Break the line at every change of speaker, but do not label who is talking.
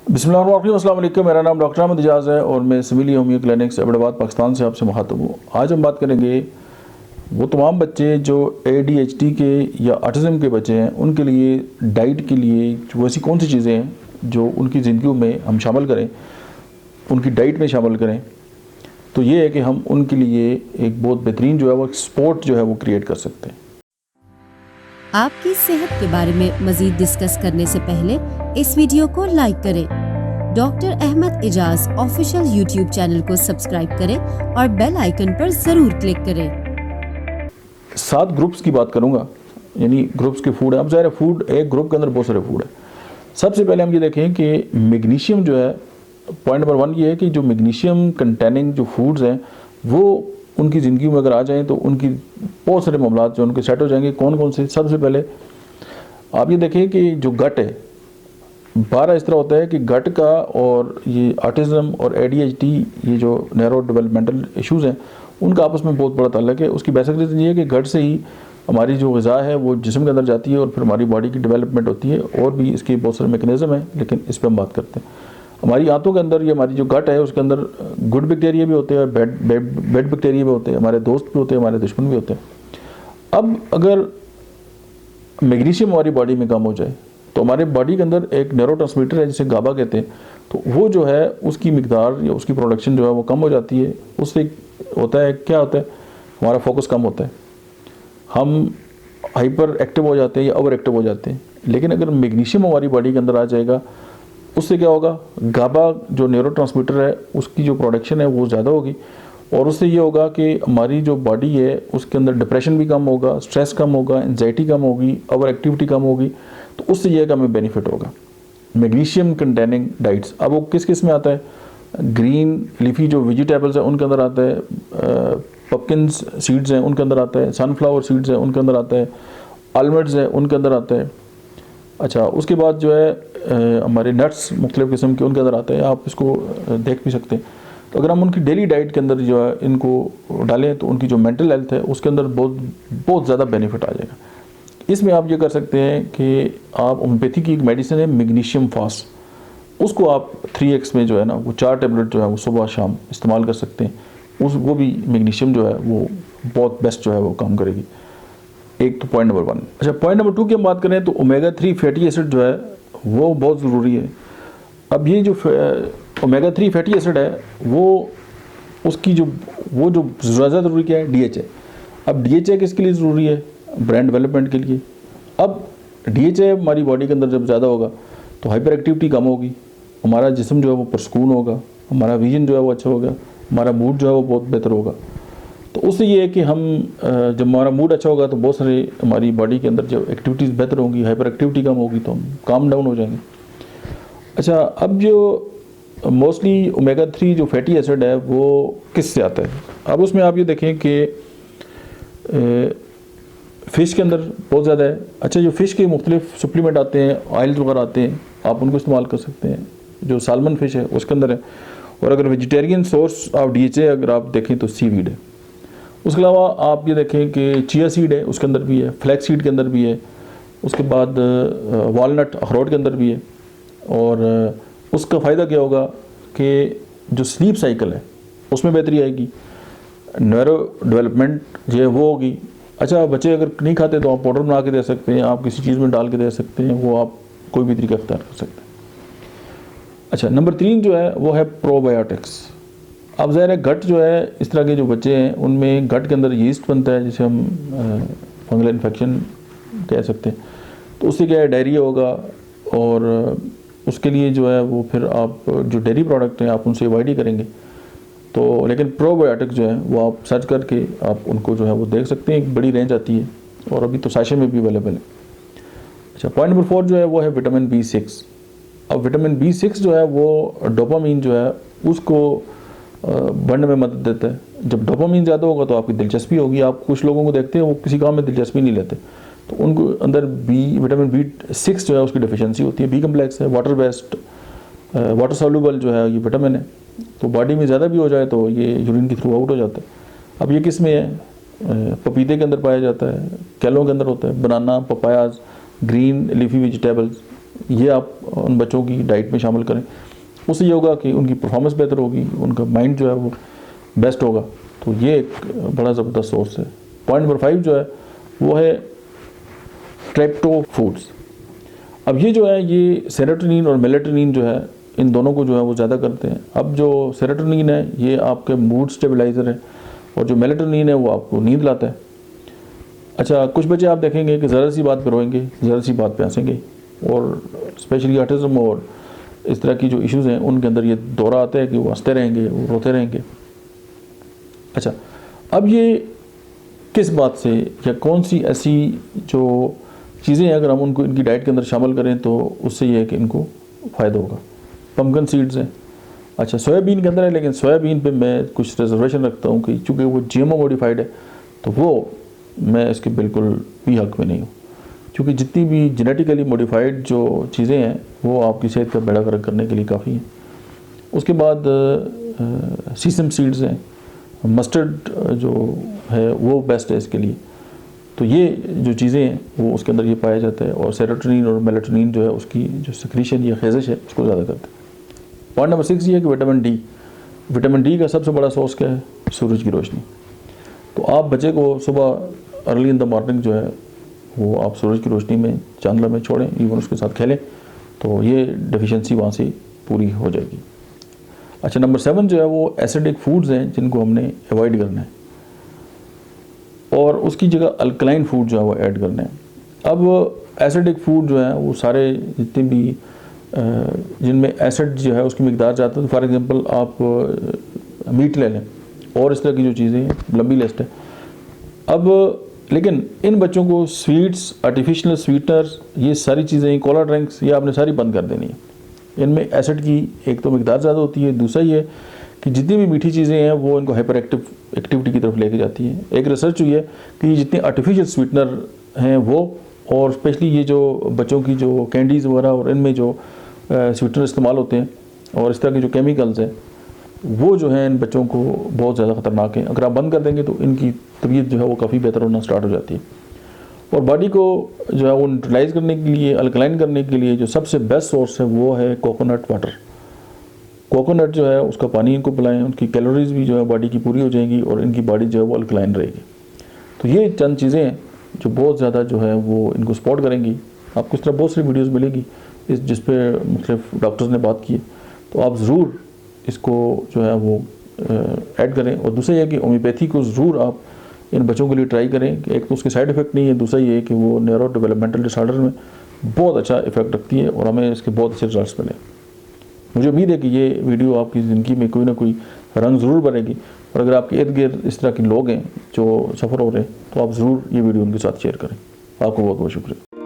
बिस्मिल्लाहिर्रहमानिर्रहीम, अस्सलाम वालेकुम। मेरा नाम डॉक्टर अहमद इजाज़ है और मैं civil homeo clinics Ahmedabad Pakistan से आपसे मुखातब हूँ। आज हम बात करेंगे वो तमाम बच्चे जो ADHD के या ऑटिज़म के बच्चे हैं, उनके लिए डाइट के लिए जो ऐसी कौन सी चीज़ें हैं जो उनकी ज़िंदगी में हम शामिल करें, उनकी डाइट में शामिल करें। तो ये है कि हम उनके लिए एक बहुत बेहतरीन जो है वो एक स्पोर्ट जो है वो क्रिएट कर सकते हैं।
आपकी सेहत के बारे में मजीद डिस्कस करने से पहले इस वीडियो को लाइक करें। Doctor Ahmed Ijaz official YouTube channel को सब्सक्राइब करें और बेल आइकन पर जरूर क्लिक करें।
7 ग्रुप्स की बात करूँगा, यानी ग्रुप्स के फूड है। अब ज़ाहिर फूड एक ग्रुप के अंदर बहुत सारे फूड है। सबसे पहले हम ये देखें कि मैग्नीशियम जो है, पॉइंट नंबर 1 ये है कि जो मैग्नीशियम कंटेनिंग जो फूड्स हैं वो उनकी ज़िंदगी में अगर आ जाएं तो उनकी बहुत सारे मामला जो उनके सेट हो जाएंगे। कौन कौन से? सबसे पहले आप ये देखें कि जो गट है, 12 इस तरह होता है कि गट का और ये ऑटिज़म और ADHD, ये जो नैरो डेवलपमेंटल इश्यूज़ हैं, उनका आपस में बहुत बड़ा ताल्लुक है। उसकी बेसिक रीज़न ये है कि गट से ही हमारी जो ग़िज़ा है वो जिस्म के अंदर जाती है और फिर हमारी बॉडी की डेवलपमेंट होती है। और भी इसके बहुत सारे मैकेनिज़्म हैं, लेकिन इस पर हम बात करते हैं। हमारी आंतों के अंदर, ये हमारी जो गट है उसके अंदर गुड बैक्टीरिया भी होते हैं, बैड बैक्टीरिया भी होते हैं, हमारे दोस्त भी होते हैं, हमारे दुश्मन भी होते हैं। अब अगर मैग्नीशियम हमारी बॉडी में कम हो जाए तो हमारे बॉडी के अंदर एक न्यूरोट्रांसमीटर है जिसे गाबा कहते हैं, तो वो जो है उसकी मिकदार या उसकी प्रोडक्शन जो है वो कम हो जाती है। उससे होता है, क्या होता है, हमारा फोकस कम होता है, हम हाइपर एक्टिव हो जाते हैं या ओवर एक्टिव हो जाते हैं। लेकिन अगर मैग्नीशियम हमारी बॉडी के अंदर आ जाएगा, उससे क्या होगा, गाबा जो न्यूरोट्रांसमीटर है उसकी जो प्रोडक्शन है वो ज़्यादा होगी और उससे ये होगा कि हमारी जो बॉडी है उसके अंदर डिप्रेशन भी कम होगा, स्ट्रेस कम होगा, एंजाइटी कम होगी, ओवर एक्टिविटी कम होगी। तो उससे ये है कि हमें बेनिफिट होगा। मैग्नीशियम कंटेनिंग डाइट्स, अब वो किस किस में आता है? ग्रीन लीफी जो वेजिटेबल्स हैं उनके अंदर आता है, पम्पकिन्स सीड्स हैं उनके अंदर आता है, सनफ्लावर सीड्स हैं उनके अंदर आता है, आलमंड्स हैं उनके अंदर आता है। अच्छा, उसके बाद जो है हमारे नट्स मुख्तलिफ़ किस्म के उनके अंदर आते हैं, आप इसको देख भी सकते हैं। तो अगर हम उनकी डेली डाइट के अंदर जो है इनको डालें तो उनकी जो मेंटल हेल्थ है उसके अंदर बहुत ज़्यादा बेनिफिट आ जाएगा। इसमें आप ये कर सकते हैं कि आप होम्योपैथी की एक मेडिसिन है मैग्नीशियम फास्ट, उसको आप 3x में जो है ना वो 4 टैबलेट जो है वो सुबह शाम इस्तेमाल कर सकते हैं। वो भी मैग्नीशियम जो है वो बहुत बेस्ट जो है वो काम करेगी। एक तो पॉइंट नंबर 1। अच्छा, पॉइंट नंबर 2 की हम बात करें तो ओमेगा 3 फैटी एसिड जो है वो बहुत ज़रूरी है। अब ये जो ओमेगा 3 फैटी एसिड है वो उसकी जो ज़्यादा ज़रूरी क्या है? DHA। अब DHA किसके लिए ज़रूरी है? ब्रेन डेवलपमेंट के लिए। अब DHA हमारी बॉडी के अंदर जब ज़्यादा होगा तो हाइपर एक्टिविटी कम होगी, हमारा जिस्म जो है वो पुरसकून होगा, हमारा विजन जो है वो अच्छा होगा, हमारा मूड जो है वो बहुत बेहतर होगा। तो उससे ये है कि हम जब हमारा मूड अच्छा होगा तो बहुत सारे हमारी बॉडी के अंदर जो एक्टिविटीज़ बेहतर होंगी, हाइपर एक्टिविटी कम होगी तो हम काम डाउन हो जाएंगे। अच्छा, अब जो मोस्टली ओमेगा 3 जो फैटी एसिड है वो किस से आता है? अब उसमें आप ये देखें कि फ़िश के अंदर बहुत ज़्यादा है। अच्छा, जो फ़िश के मुख्तलिफ सप्लीमेंट आते हैं, ऑयल्स वगैरह आते हैं, आप उनको इस्तेमाल कर सकते हैं। जो सालमन फ़िश है उसके अंदर है। और अगर वेजिटेरियन सोर्स ऑफ DHA अगर आप देखें तो सीवीड है। उसके अलावा आप ये देखें कि चिया सीड है उसके अंदर भी है, फ्लैक्स सीड के अंदर भी है, उसके बाद वालनट अखरोट के अंदर भी है। और उसका फ़ायदा क्या होगा कि जो स्लीप साइकिल है उसमें बेहतरी आएगी, न्यूरो डेवलपमेंट जो है वो होगी। अच्छा, बच्चे अगर नहीं खाते तो आप पाउडर बना के दे सकते हैं, आप किसी चीज़ में डाल के दे सकते हैं, वो आप कोई भी तरीका अख्तियार कर सकते हैं। अच्छा, नंबर 3 जो है वो है प्रोबायोटिक्स। अब ज़ाहिर है गट जो है, इस तरह के जो बच्चे हैं उनमें गट के अंदर यीस्ट बनता है जिसे हम फंगल इन्फेक्शन कह सकते हैं। तो उससे क्या है, डायरिया होगा और उसके लिए जो है वो फिर आप जो डेयरी प्रोडक्ट हैं आप उनसे अवॉइड ही करेंगे। तो लेकिन प्रोबायोटिक जो है वो आप सर्च करके आप उनको जो है वो देख सकते हैं, एक बड़ी रेंज आती है और अभी तो साशे में भी अवेलेबल है। अच्छा, पॉइंट नंबर 4 जो है वो है विटामिन B6। अब विटामिन B6 जो है वो डोपामीन जो है उसको बढ़ने में मदद देता है। जब डोपामीन ज़्यादा होगा तो आपकी दिलचस्पी होगी। आप कुछ लोगों को देखते हैं वो किसी काम में दिलचस्पी नहीं लेते, तो उनको अंदर विटामिन B6 जो है उसकी डिफिशियंसी होती है। B कम्प्लेक्स है, वाटर बेस्ड, वाटर सॉल्युबल जो है ये विटामिन है। तो बॉडी में ज़्यादा भी हो जाए तो ये यूरिन के थ्रू आउट हो जाता है। अब ये किस में है? पपीते के अंदर पाया जाता है, केलों के अंदर होता है, बनाना, पपायाज, ग्रीन लीफी वेजिटेबल्स ये आप उन बच्चों की डाइट में शामिल करें। उससे ये होगा कि उनकी परफॉर्मेंस बेहतर होगी, उनका माइंड जो है वो बेस्ट होगा। तो ये एक बड़ा ज़बरदस्त सोर्स है। पॉइंट नंबर 5 जो है वो है ट्रिप्टो फूड्स। अब ये जो है ये सेरोटोनिन और मेलेटोनिन जो है इन दोनों को जो है वो ज़्यादा करते हैं। अब जो सेरोटोनिन है ये आपके मूड स्टेबलाइज़र है और जो मेलेटोनिन है वो आपको नींद लाता है। अच्छा, कुछ बच्चे आप देखेंगे कि ज़रा सी बात पे रोएंगे, ज़रा सी बात पे हंसेंगे, और स्पेशली ऑटिज़म और इस तरह की जो इश्यूज़ हैं उनके अंदर ये दौरा आता है कि वो हंसते रहेंगे, वो रोते रहेंगे। अच्छा, अब ये किस बात से या कौन सी ऐसी जो चीज़ें हैं अगर हम उनको इनकी डाइट के अंदर शामिल करें तो उससे ये है कि इनको फ़ायदा होगा। पम्पकिन सीड्स हैं। अच्छा, सोयाबीन के अंदर है, लेकिन सोयाबीन पे मैं कुछ रिजर्वेशन रखता हूँ कि चूँकि वो GMO मॉडिफाइड है तो वो मैं इसके बिल्कुल भी हक में नहीं हूँ, क्योंकि जितनी भी जेनेटिकली मॉडिफाइड जो चीज़ें हैं वो आपकी सेहत का बेड़ा गर्क करने के लिए काफ़ी हैं। उसके बाद सीसम सीड्स हैं, मस्टर्ड जो है वो बेस्ट है इसके लिए। तो ये जो चीज़ें हैं वो उसके अंदर ये पाया जाता है, और सेरोटोनिन और मेलेटोनिन जो है उसकी जो सिक्रीशन या खेज़िश है उसको ज़्यादा करता है। पॉइंट नंबर 6 ये है कि विटामिन डी का सबसे बड़ा सोर्स क्या है? सूरज की रोशनी। तो आप बच्चे को सुबह अर्ली इन द मॉर्निंग जो है वो आप सूरज की रोशनी में चांदला में छोड़ें, इवन उसके साथ खेलें, तो ये डेफिशिएंसी वहाँ से पूरी हो जाएगी। अच्छा, नंबर 7 जो है वो एसिडिक फूड्स हैं जिनको हमने अवॉइड करना है, और उसकी जगह अल्कलाइन फूड जो है वो ऐड करना है। अब एसिडिक फूड जो है वो सारे जितने भी जिनमें एसिड जो है उसकी मिकदार ज़्यादा है, तो फॉर एग्जांपल आप मीट ले लें और इस तरह की जो चीज़ें हैं, लंबी लिस्ट है। अब लेकिन इन बच्चों को स्वीट्स, आर्टिफिशियल स्वीटनर्स, ये सारी चीज़ें, कोला ड्रिंक्स, ये आपने सारी बंद कर देनी है। इनमें एसिड की एक तो मिकदार ज़्यादा होती है, दूसरा ये कि जितनी भी मीठी चीज़ें हैं वो इनको हाइपर एक्टिविटी की तरफ लेके जाती हैं। एक रिसर्च हुई है कि जितने आर्टिफिशियल स्वीटनर हैं वो, और स्पेशली ये जो बच्चों की जो कैंडीज़ वगैरह और इनमें जो स्वीटनर इस्तेमाल होते हैं और इस तरह के जो केमिकल्स हैं वो जो है इन बच्चों को बहुत ज़्यादा ख़तरनाक है। अगर आप बंद कर देंगे तो इनकी तबीयत जो है वो काफ़ी बेहतर होना स्टार्ट हो जाती है। और बॉडी को जो है वो न्यूट्रलाइज करने के लिए, अल्कलाइन करने के लिए जो सबसे बेस्ट सोर्स है वो है कोकोनट वाटर। कोकोनट जो है उसका पानी इनको पिलाएं, उनकी कैलोरीज भी जो है बॉडी की पूरी हो जाएंगी और इनकी बॉडी जो है वो अल्कलाइन रहेगी। तो ये चंद चीज़ें हैं जो बहुत ज़्यादा जो है वो इनको सपोर्ट करेंगी। आपको इस तरह बहुत सारी वीडियोज़ मिलेगी जिस पे मुख्तलिफ डॉक्टर्स ने बात की है, तो आप ज़रूर इसको जो है वो ऐड करें। और दूसरा ये है कि होम्योपैथी को ज़रूर आप इन बच्चों के लिए ट्राई करें कि एक तो उसके साइड इफ़ेक्ट नहीं है, दूसरा ये है कि वो न्यूरो डेवलपमेंटल डिसऑर्डर में बहुत अच्छा इफेक्ट रखती है और हमें इसके बहुत अच्छे रिजल्ट्स मिले। मुझे उम्मीद है कि ये वीडियो आपकी ज़िंदगी में कोई ना कोई रंग ज़रूर भरेगी, और अगर आपके इर्द गिर्द इस तरह के लोग हैं जो सफ़र हो रहे हैं तो आप ज़रूर ये वीडियो उनके साथ शेयर करें। आपको बहुत बहुत शुक्रिया।